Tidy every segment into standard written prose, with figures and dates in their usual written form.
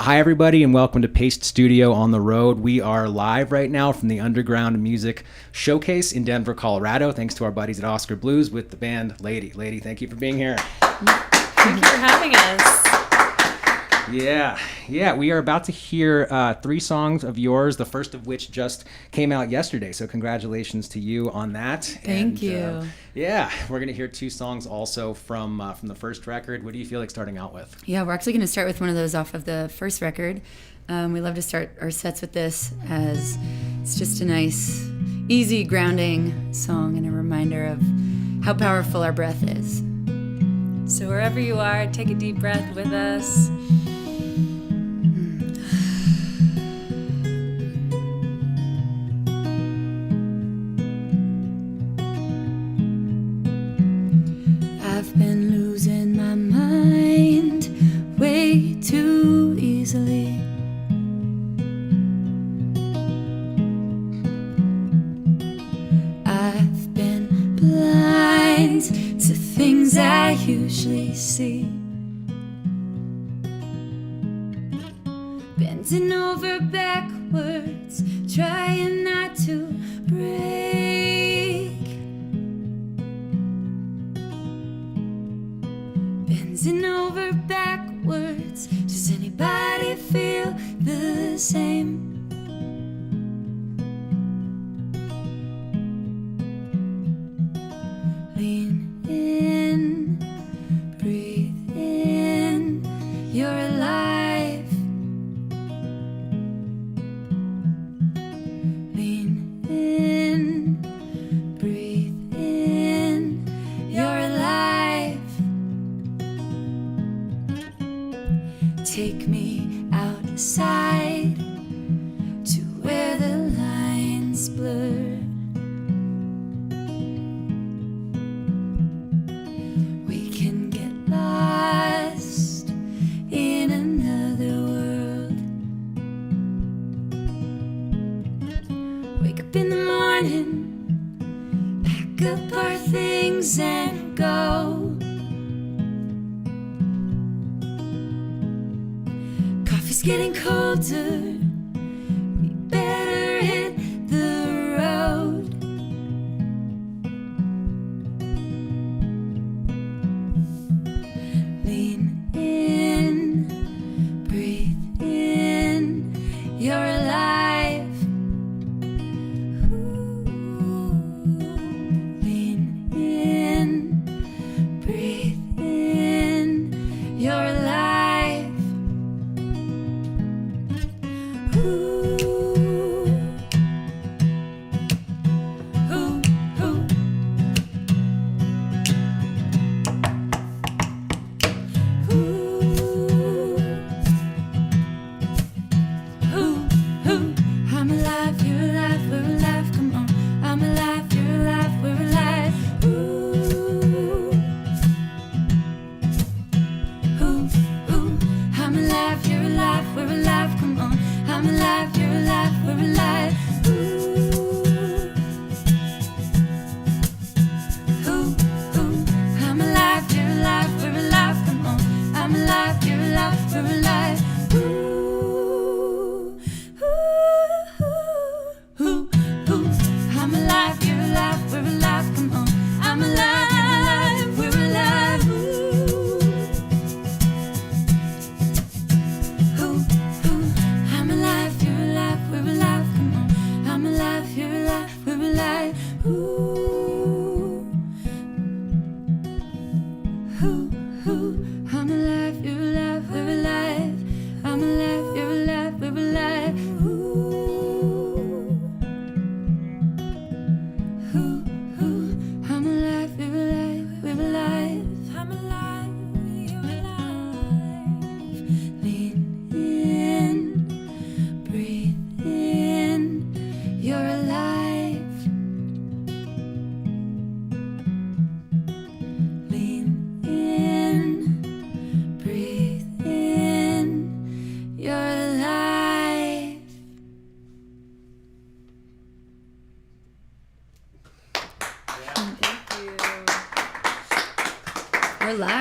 Hi, everybody, and welcome to Paste Studio on the Road. We are live right now from the Underground Music Showcase in Denver, Colorado, thanks to our buddies at Oscar Blues with the band Lady. Lady, thank you for being here. Thank you for having us. Yeah, we are about to hear 3 songs of yours, the first of which just came out yesterday, so congratulations to you on that. Thank you. Yeah, we're going to hear 2 songs also from the first record. What do you feel like starting out with? Yeah, we're actually going to start with one of those off of the first record. We love to start our sets with this, as it's just a nice, easy, grounding song and a reminder of how powerful our breath is. So wherever you are, take a deep breath with us. I've been losing my mind way too easily. I've been blind to things I usually see. Bending over backwards, trying not to break. Bending over backwards, does anybody feel the same? Lean in, breathe in, you're alive. Lean in, breathe in, you're alive. Take me outside to where the lines blur. We can get lost in another world. Wake up in the morning, pack up our things and go. Coffee's getting colder, we better hit the road. Lean in, breathe in, you're alive. Ooh. Lean in, breathe in, you're alive. Ooh. Ooh, ooh. I'm alive, you're alive, we're alive, come on. I'm alive, you're alive, we're alive. Ooh. I'm alive, you're alive, we're alive, come on. I'm alive, you're alive, we're alive. I'm alive, you're alive, we're alive, come on. I'm alive, you're alive, we're alive. I'm alive, you're alive, we're alive, come on. I'm alive, we're alive. I'm alive, you're alive, we're alive, come on. I'm alive, you're alive, we're alive. I'm alive, you're alive, we're alive.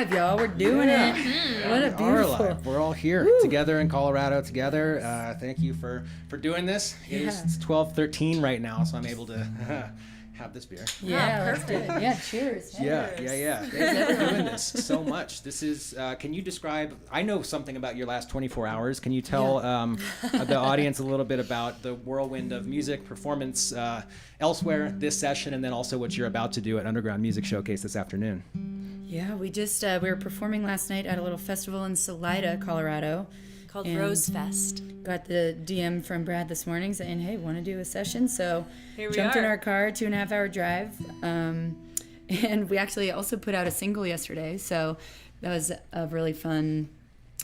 live, y'all. We're doing it. What a We are beautiful. live. We're all here together in Colorado together. Thank you for doing this. It's 12:13 right now, so I'm able to have this beer. Yeah, let's do it. Yeah, cheers. Yeah. Thank you for doing this so much. This is, can you describe, I know something about your last 24 hours. Can you tell the audience a little bit about the whirlwind of music, performance elsewhere this session, and then also what you're about to do at Underground Music Showcase this afternoon? Yeah, we just, we were performing last night at a little festival in Salida, Colorado. Called And Rose Fest. Got the DM from Brad this morning saying, hey, want to do a session? So Here we jumped in are. our car, 2.5 hour drive. And we actually also put out a single yesterday. So that was a really fun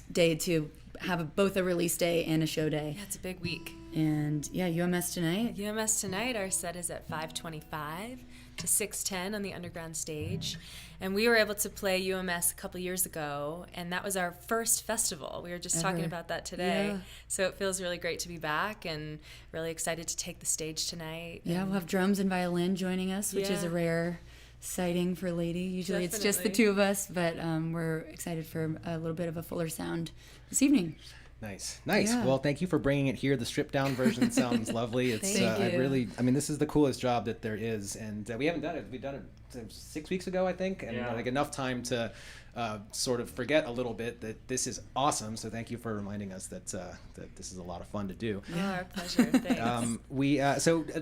day to have both a release day and a show day. Yeah, it's a big week. And yeah, UMS tonight. UMS tonight, our set is at 5:25 to 6:10 on the underground stage. And we were able to play UMS a couple years ago, and that was our first festival. We were just talking Ever. about that today. Yeah. So it feels really great to be back and really excited to take the stage tonight. Yeah, we'll have drums and violin joining us, which is a Yeah. rare sighting for Lady. Usually it's just the Definitely. two of us, but we're excited for a little bit of a fuller sound this evening. Nice. Yeah. Well, thank you for bringing it here. The stripped down version sounds lovely. It's Thank you. this is the coolest job that there is, and we haven't done it. We've done it 6 weeks ago, I think, and like enough time to sort of forget a little bit that this is awesome. So thank you for reminding us that that this is a lot of fun to do. Oh, our pleasure. Thanks.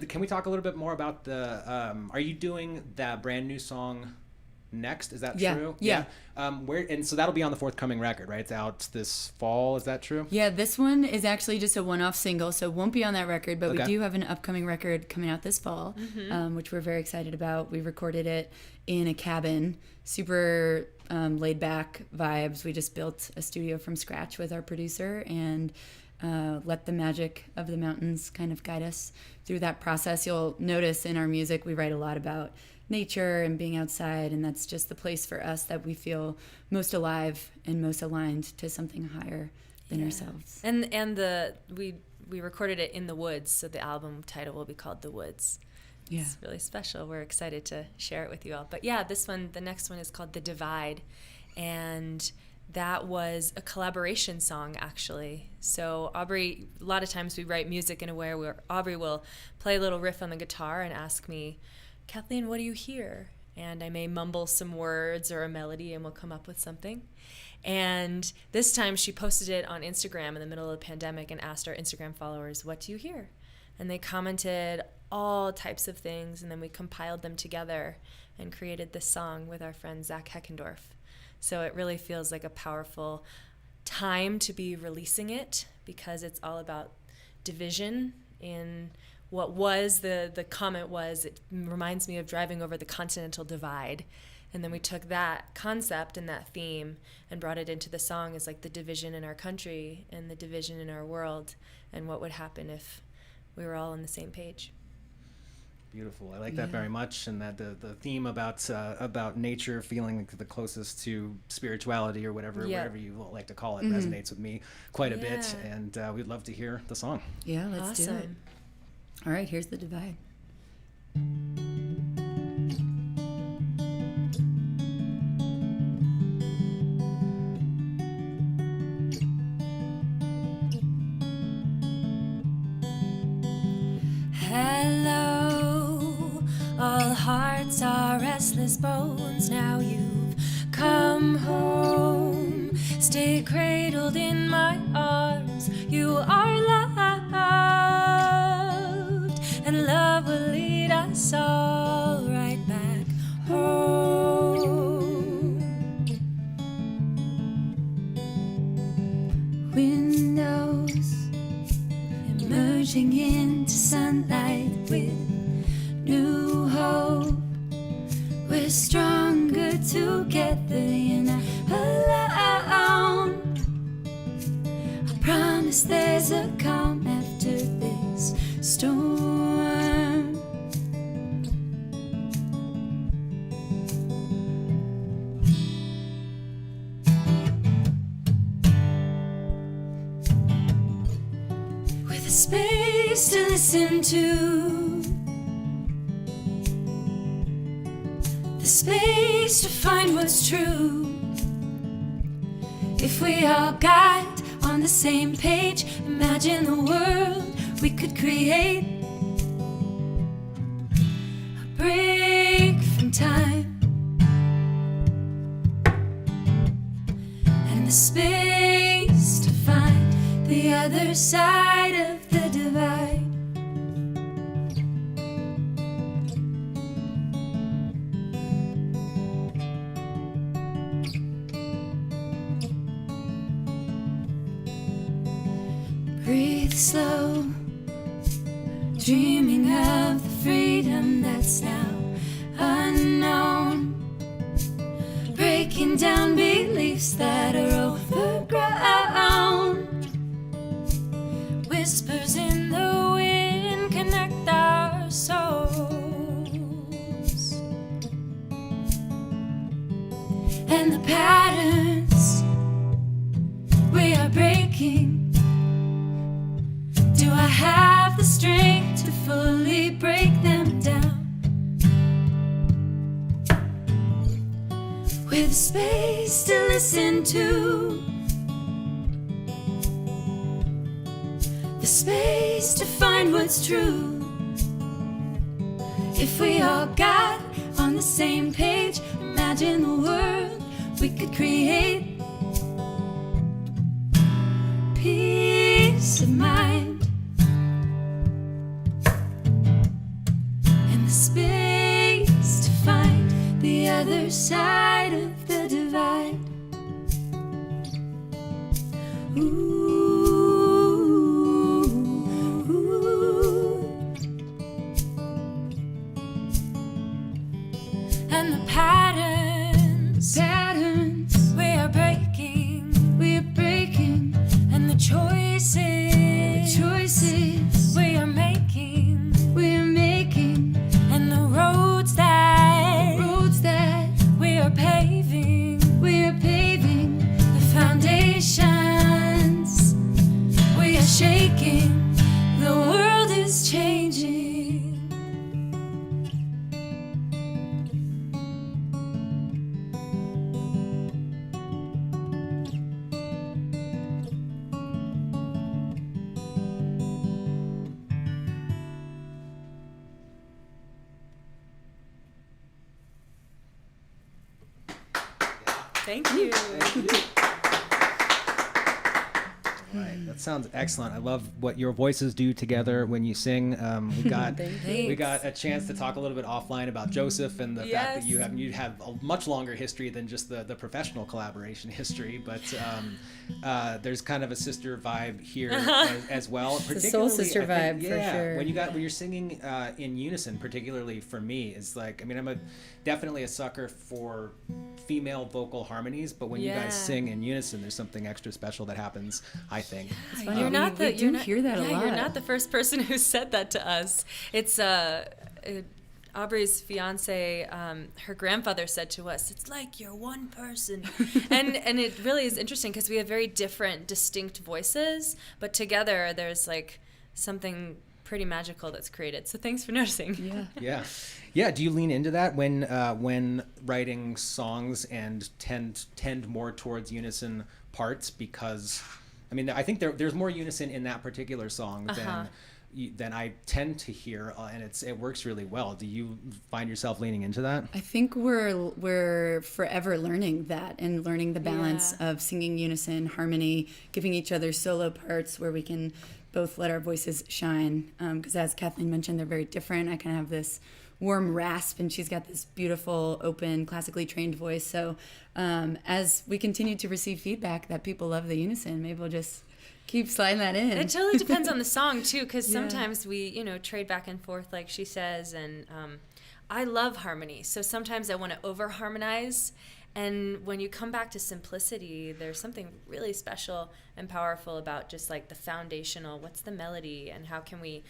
Can we talk a little bit more about the? Are you doing that brand new song next? Is that true? Yeah. So that'll be on the forthcoming record, right? It's out this fall. Is that true? Yeah, this one is actually just a one-off single, so it won't be on that record, but we Okay. do have an upcoming record coming out this fall, which we're very excited about. We recorded it in a cabin, super laid-back vibes. We just built a studio from scratch with our producer and let the magic of the mountains kind of guide us through that process. You'll notice in our music we write a lot about nature and being outside, and that's just the place for us that we feel most alive and most aligned to something higher than ourselves. And we recorded it in the woods, so the album title will be called The Woods. Yeah. It's really special. We're excited to share it with you all. But yeah, the next one is called The Divide, and that was a collaboration song, actually. So Aubrey, a lot of times we write music in a way where Aubrey will play a little riff on the guitar and ask me, Kathleen, what do you hear? And I may mumble some words or a melody and we'll come up with something. And this time she posted it on Instagram in the middle of the pandemic and asked our Instagram followers, what do you hear? And they commented all types of things, and then we compiled them together and created this song with our friend Zach Heckendorf. So it really feels like a powerful time to be releasing it, because it's all about division in what was the comment was, it reminds me of driving over the Continental Divide. And then we took that concept and that theme and brought it into the song as like the division in our country and the division in our world, and what would happen if we were all on the same page. Beautiful. I like that very much, and that the theme about nature feeling the closest to spirituality or whatever you like to call it resonates with me quite a bit, and we'd love to hear the song. Yeah, let's do it. Awesome. All right, here's The Divide. Hello, all hearts are restless bones. Now you've come home. Stay cradled in my arms. You are loved, and love will lead us all right back home. Windows emerging into sunlight with new hope. We're stronger together, you're not alone. I promise there's a calm after this storm. With a space to listen to, the space to find what's true. If we all got on the same page, imagine the world we could create. A break from time and the space to find the other side of the divide. Breathe slow, dreaming of the freedom that's now unknown. Breaking down beliefs that are overgrown. Whispers in the wind connect our souls. And the patterns we are breaking, do I have the strength to fully break them down? With space to listen to, the space to find what's true. If we all got on the same page, imagine the world we could create. Peace of mind. Space to find the other side of the divide. Ooh, and the patterns we are breaking, and the choices we are making. And the roads that we are paving, the foundations we are shaking. The world is changing. Thank you. Right. That sounds excellent. I love what your voices do together when you sing. We got a chance to talk a little bit offline about Joseph and the fact that you have a much longer history than just the professional collaboration history, but there's kind of a sister vibe here as well. It's a soul sister vibe for sure. When you're singing in unison, particularly for me, it's like, I mean, I'm definitely a sucker for female vocal harmonies, but when you guys sing in unison, there's something extra special that happens, I think. It's funny. You're not the hear that a lot. You're not the first person who said that to us. It's Aubrey's fiance, her grandfather said to us, "It's like you're one person," and it really is interesting because we have very different, distinct voices, but together there's like something pretty magical that's created. So thanks for noticing. Yeah. Do you lean into that when writing songs and tend more towards unison parts? Because I mean, I think there's more unison in that particular song than I tend to hear, and it works really well. Do you find yourself leaning into that? I think we're forever learning that and learning the balance of singing unison, harmony, giving each other solo parts where we can both let our voices shine. Because as Kathleen mentioned, they're very different. I kind of have this warm rasp, and she's got this beautiful, open, classically trained voice. So as we continue to receive feedback that people love the unison, maybe we'll just keep sliding that in. It totally depends on the song too, because sometimes we, trade back and forth, like she says, and I love harmony. So sometimes I want to over harmonize, and when you come back to simplicity, there's something really special and powerful about just like the foundational. What's the melody, and how can we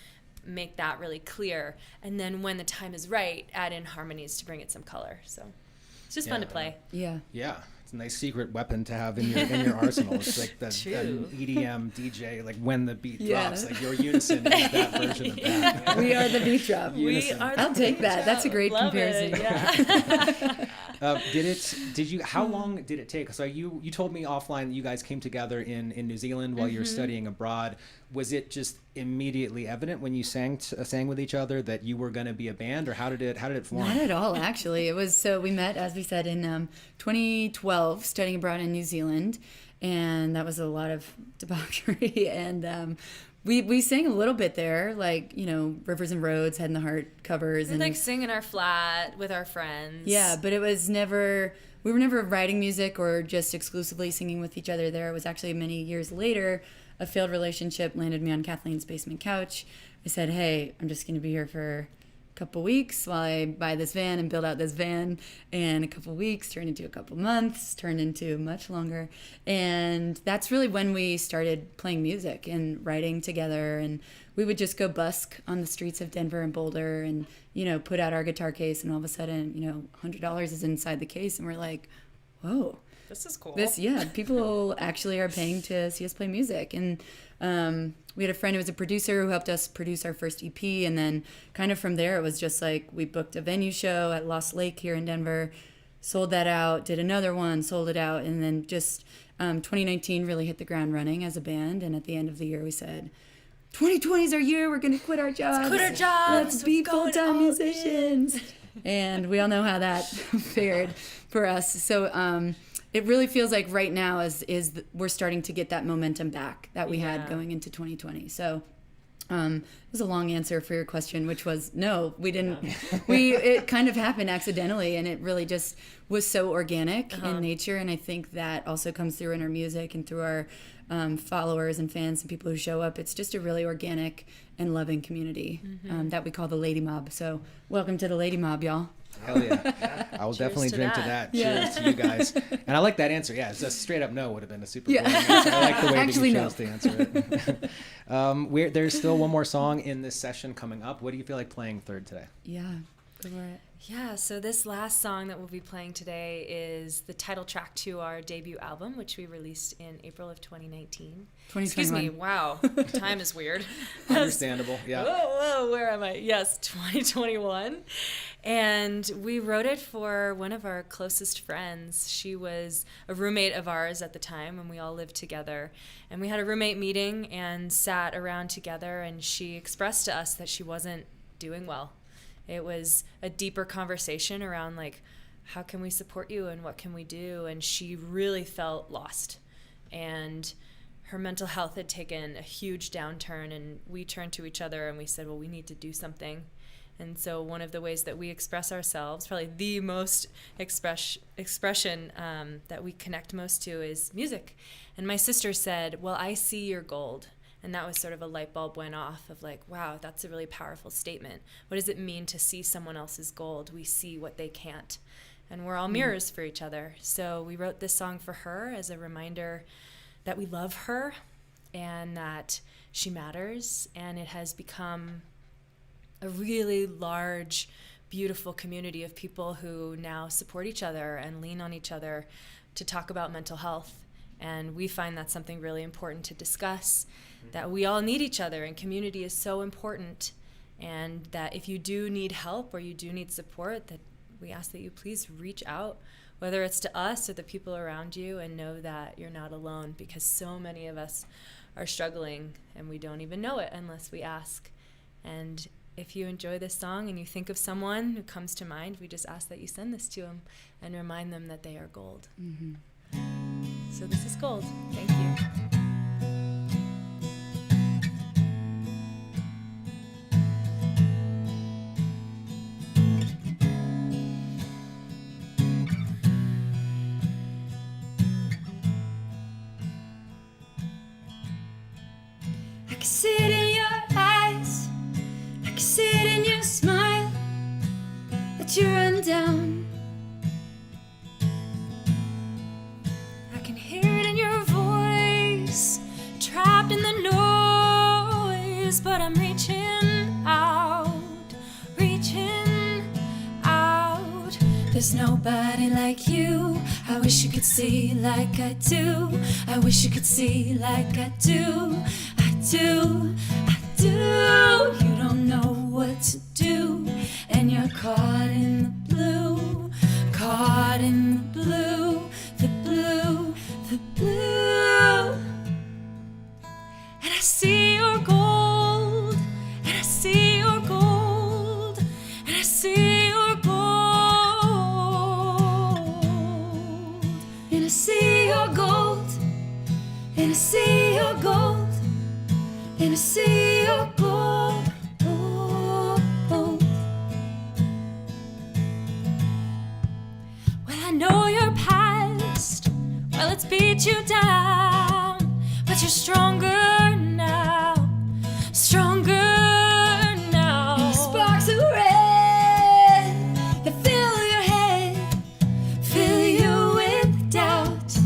make that really clear? And then when the time is right, add in harmonies to bring it some color. So it's just fun to play. Yeah. It's a nice secret weapon to have in your arsenal. It's like the EDM DJ, like when the beat drops, like your unison is that version of that. We are the beat drop. Unison. I'll take that. That's a great comparison. How long did it take? So you told me offline that you guys came together in New Zealand while you were studying abroad. Was it just immediately evident when you sang with each other that you were going to be a band, or how did it form? Not at all, actually. It was, so we met, as we said, in 2012, studying abroad in New Zealand, and that was a lot of debauchery. And we sang a little bit there, like, Rivers and Roads, Head in the Heart covers. And like singing our flat with our friends. Yeah, but it was never, we were never writing music or just exclusively singing with each other there. It was actually many years later, a failed relationship landed me on Kathleen's basement couch. I said, hey, I'm just going to be here for a couple weeks while I buy this van and build out this van. And a couple weeks turned into a couple months, turned into much longer. And that's really when we started playing music and writing together. And we would just go busk on the streets of Denver and Boulder and, put out our guitar case. And all of a sudden, $100 is inside the case. And we're like, whoa. This is cool. People actually are paying to see us play music. And we had a friend who was a producer who helped us produce our first EP. And then kind of from there, it was just like we booked a venue show at Lost Lake here in Denver, sold that out, did another one, sold it out. And then just 2019 really hit the ground running as a band. And at the end of the year, we said, 2020 is our year. We're going to quit our jobs. Let's be full-time musicians. And we all know how that fared for us. So it really feels like right now we're starting to get that momentum back that we had going into 2020. So it was a long answer for your question, which was no, we didn't. It kind of happened accidentally, and it really just was so organic in nature. And I think that also comes through in our music and through our followers and fans and people who show up. It's just a really organic and loving community that we call the Lady Mob. So welcome to the Lady Mob, y'all. Hell yeah. I will definitely drink to that. Cheers to you guys. And I like that answer. Yeah, just straight up no would have been a super boring answer. I like the way that you chose to answer it. There's still one more song in this session coming up. What do you feel like playing third today? Yeah, go for it. Yeah, so this last song that we'll be playing today is the title track to our debut album, which we released in April of 2019. 2021. Excuse me, wow, time is weird. Understandable, yeah. Whoa, where am I? Yes, 2021. And we wrote it for one of our closest friends. She was a roommate of ours at the time, and we all lived together. And we had a roommate meeting and sat around together, and she expressed to us that she wasn't doing well. It was a deeper conversation around, like, how can we support you and what can we do? And she really felt lost. And her mental health had taken a huge downturn, and we turned to each other and we said, well, we need to do something. And so one of the ways that we express ourselves, probably the most expression that we connect most to, is music. And my sister said, well, I see your gold. And that was sort of a light bulb went off of like, wow, that's a really powerful statement. What does it mean to see someone else's gold? We see what they can't. And we're all mirrors for each other. So we wrote this song for her as a reminder that we love her and that she matters. And it has become a really large, beautiful community of people who now support each other and lean on each other to talk about mental health. And we find that's something really important to discuss, that we all need each other and community is so important. And that if you do need help or you do need support, that we ask that you please reach out, whether it's to us or the people around you, and know that you're not alone, because so many of us are struggling and we don't even know it unless we ask. And if you enjoy this song and you think of someone who comes to mind, we just ask that you send this to them and remind them that they are gold. Mm-hmm. So this is Gold. Thank you. I can see it in your eyes, I can see it in your smile, that you run down. I can hear it in your voice, trapped in the noise, but I'm reaching out, reaching out. There's nobody like you, I wish you could see like I do, I wish you could see like I do. I do. You don't know what to do, and you're caught in the blue, caught in a sea of gold, in a sea of gold. Well, I know your past, well, it's beat you down, but you're stronger now, stronger now. And the sparks of red that fill your head, fill you with doubt.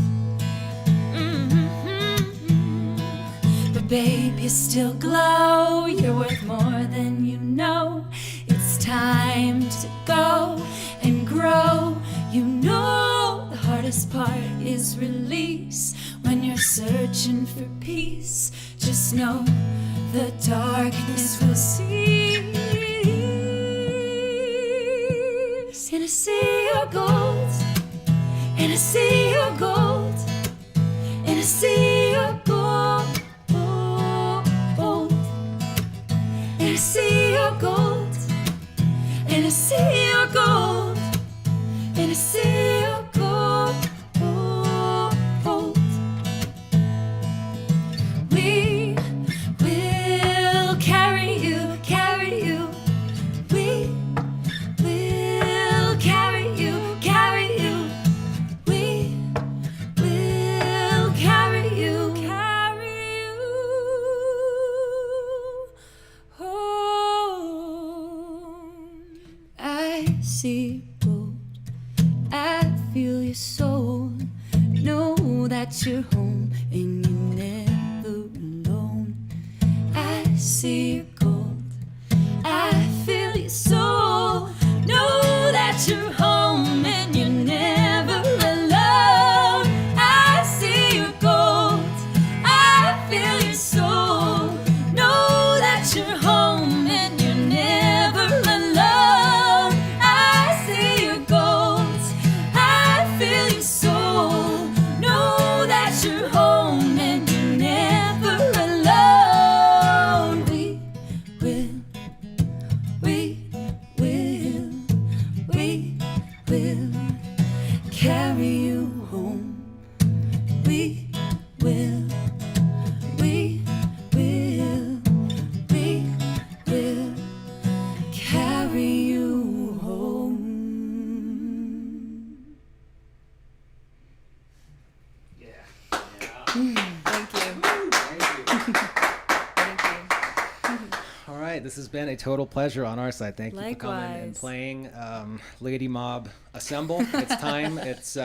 But babe, you still glow, you're worth more than you know. It's time to go and grow. You know the hardest part is release. When you're searching for peace, just know the darkness will cease. In a sea of gold, in a sea of gold, in a sea of gold, in a sea of gold, in a sea of gold, in a sea of gold. We will carry you, carry you. We will carry you, carry you. We will carry you, carry you home. I see gold, I feel your soul. Know that you're home and you're never alone. I see your gold, I feel your soul. Know that you're home and you're never alone. I see your gold, I feel your soul. Know that you're home and you're never alone. I see your gold, I feel your soul. Know that you're home and you're never alone. We will carry you home. We will carry you home. Thank you. Thank you. All right, this has been a total pleasure on our side. Thank you for coming and Likewise. playing. Lady Mob Assemble. It's time. It's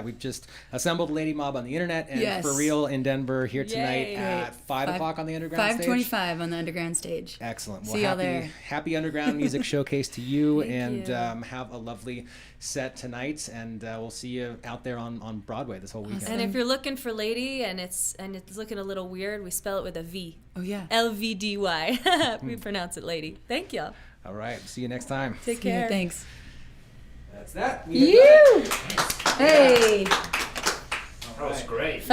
we've just assembled Lady Mob on the internet and Yes. for real in Denver here tonight Yay. at 5 o'clock on the underground stage. 5:25 on the underground stage. Excellent. Well, See y'all there. happy underground music showcase to you, Thank and you. have a lovely set tonight. And we'll see you out there on Broadway this whole weekend. Awesome. And if you're looking for lady and it's looking a little weird, we spell it with a V. Oh yeah. LVDY. We pronounce it lady. Thank you. All right. See you next time. Take See ya, care. thanks. That's that. You. Hey. That was great.